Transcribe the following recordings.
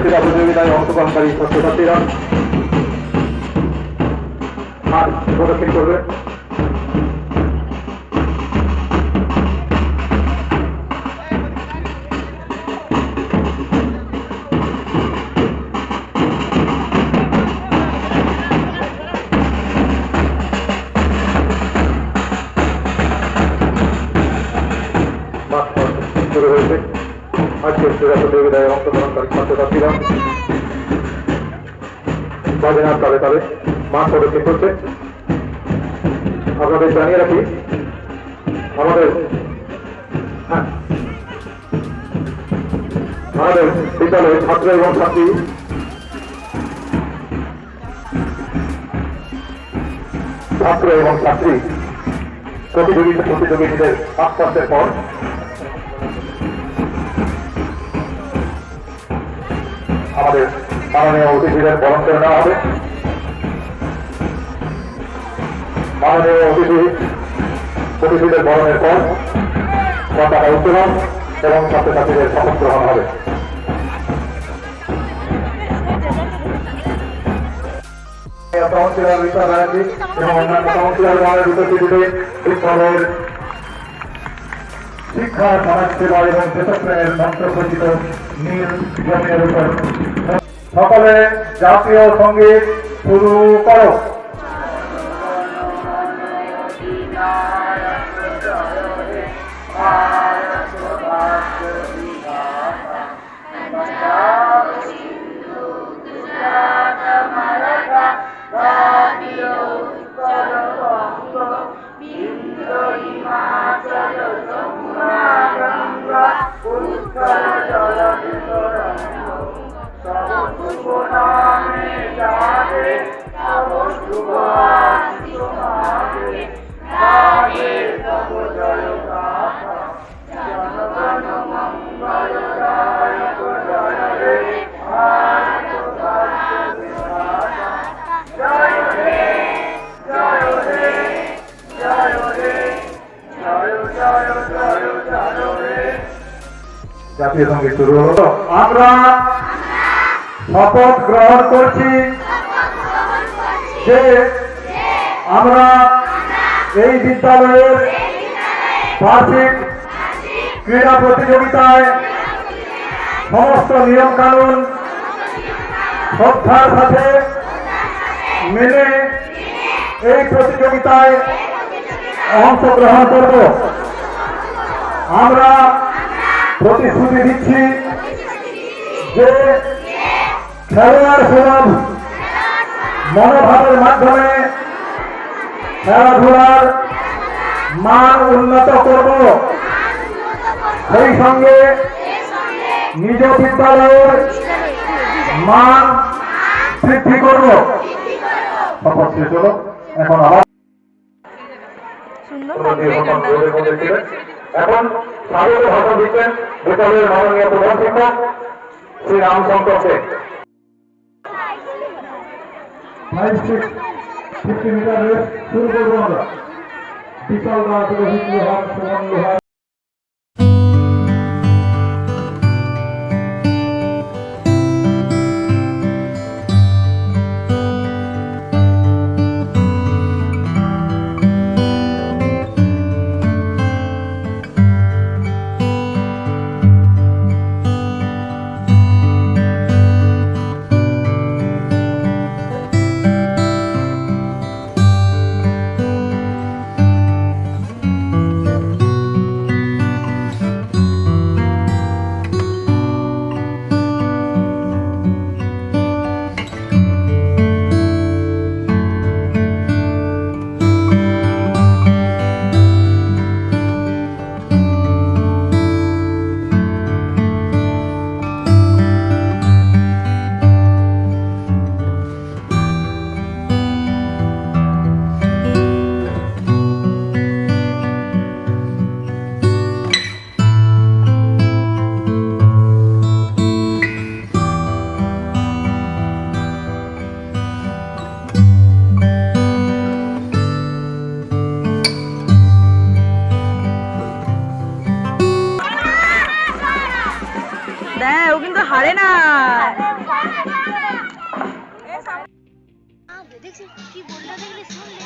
ক্রীড়া প্রতিযোগিতায় অংশগ্রহণকারী ছাত্রছাত্রীরা আর প্রদর্শনী করবে। শুরু হয়েছে আজকের ক্রীড়া প্রতিযোগিতায় অংশগ্রহণকারী ছাত্রছাত্রীরা বাজেনার তালে তালে মাঠ প্রদক্ষিণ করছে। আপনাদের জানিয়ে রাখি আমাদের বিদ্যালয়ের ছাত্র এবং ছাত্রী প্রতিযোগীদের আশ্বাসের পর আমাদের মাননীয় অতিথিদের বরণ করে নেওয়া হবে। মাননীয় অতিথিদের বরণের পর পতাকা উত্তোলন এবং ছাত্রছাত্রীদের শপথ গ্রহণ হবে। কাউন্সিলর রিতা ব্যানার্জি এবং অন্যান্য কাউন্সিলরগণের উপস্থিতিতে বিদ্যালয়ের শিক্ষা, সমাজসেবা এবং দেশপ্রেমের মন্ত্রঘোষিত নীল জমির উপর সকলে জাতীয় সঙ্গীত শুরু করো। জাতীয় সঙ্গীত শুরু হলো। আমরা শপথ গ্রহণ করছি যে আমরা এই বিদ্যালয়ের বার্ষিক ক্রীড়া প্রতিযোগিতায় সমস্ত নিয়ম কানুন শ্রদ্ধার সাথে মেনে এই প্রতিযোগিতায় অংশগ্রহণ করব। আমরা প্রতিশ্রুতি দিচ্ছি যে খেলোয়াড় সুলভ মনোভাবের মাধ্যমে খেলাধুলার মান উন্নত করব, সেই সঙ্গে নিজ বিদ্যালয়ের মান বৃদ্ধি করব। শপথ শেষ হলো। এখন আবার এখন স্বাগত ভাষণ দিচ্ছেন বিদ্যালয়ের মাননীয় প্রধান শিক্ষক শ্রী রামশঙ্কর সেন। 5-6-50 মিটার রেস শুরু করবো আমরা। বিশাল রাত রোহিত লোহার সুমন লোহার দেখছি কি বললো দেখলে শুনলে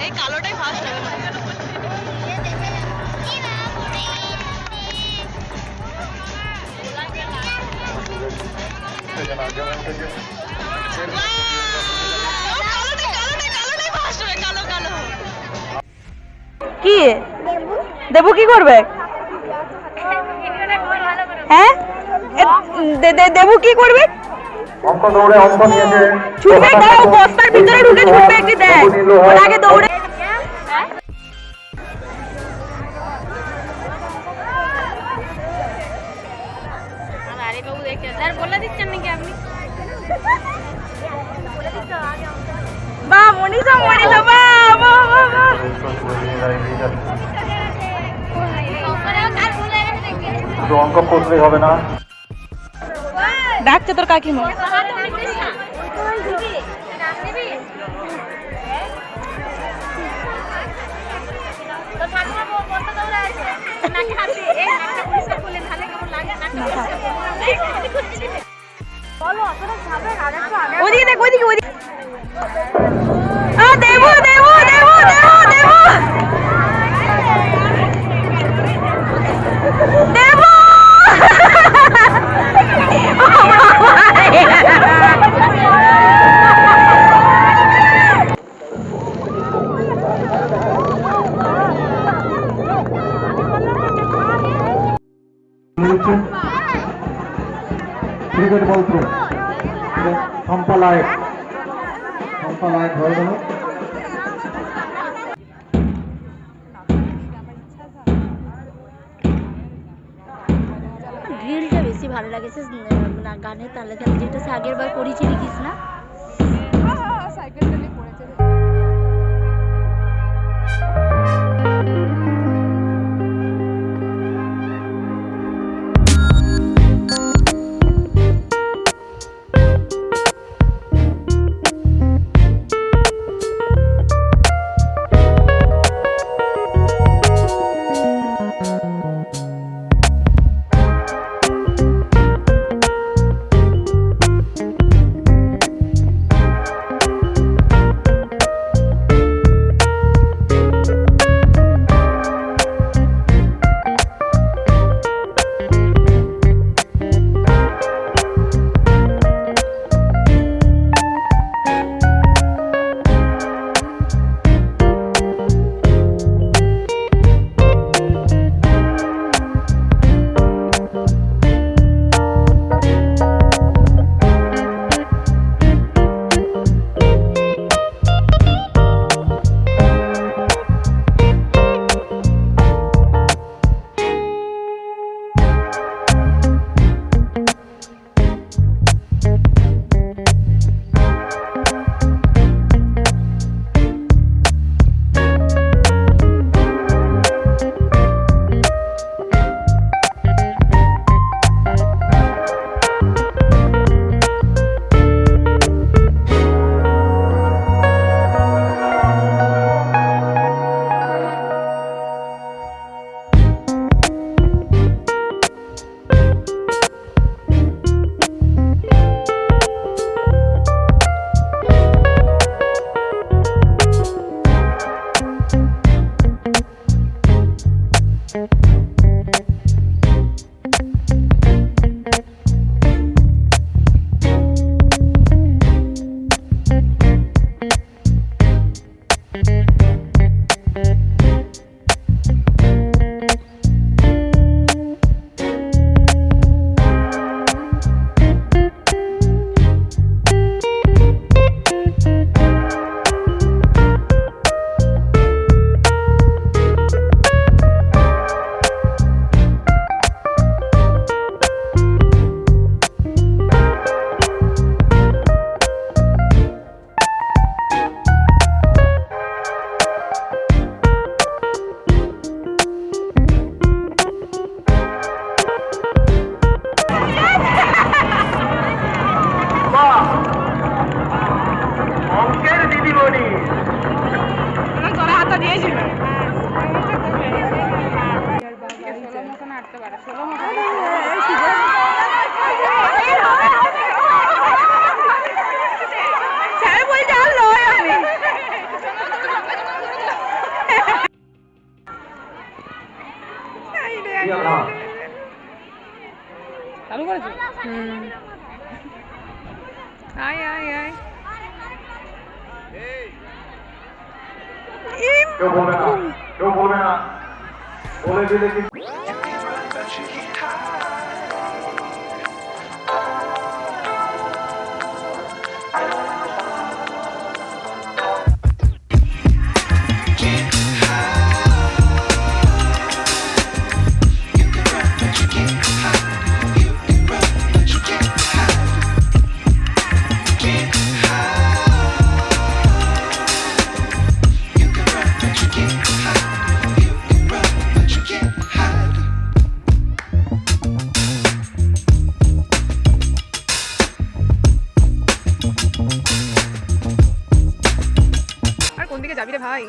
এই কালোটাই ফার্স্ট হবে মনে হয়। কি দেবু কি করবে? হ্যাঁ দেবু কি করবে? অঙ্ক দৌড়ে অঙ্ক নিয়েছে ছুটবে, দাও বস্তার ভিতরে ঢুকে ছুটবে, একটু দেখ ওর আগে দৌড়ে। আরে বাবু দেখে স্যার বলে দিচ্ছেন নাকি আপনি? বাহ মনীষা বাহ বাহ বাহ বাহ। শুধু অঙ্ক করলেই হবে না, ডাকছে তোর কাকিমা। ওদিকে দেখ, ওদিকে ওদিকে। Debu Debu Debu Debu Debu Debu cricket ball throw সম্পালায় হয়ে গেল। রিলটা বেশি ভালো লাগেছে গানের তালে তালে, যেটা সে আগের বার করেছিলি কিস না। আয় আয় আয় কেউ বলবে না, কেউ বলবে না, বলে দিলে কি আর কোন দিকে যাবি রে ভাই?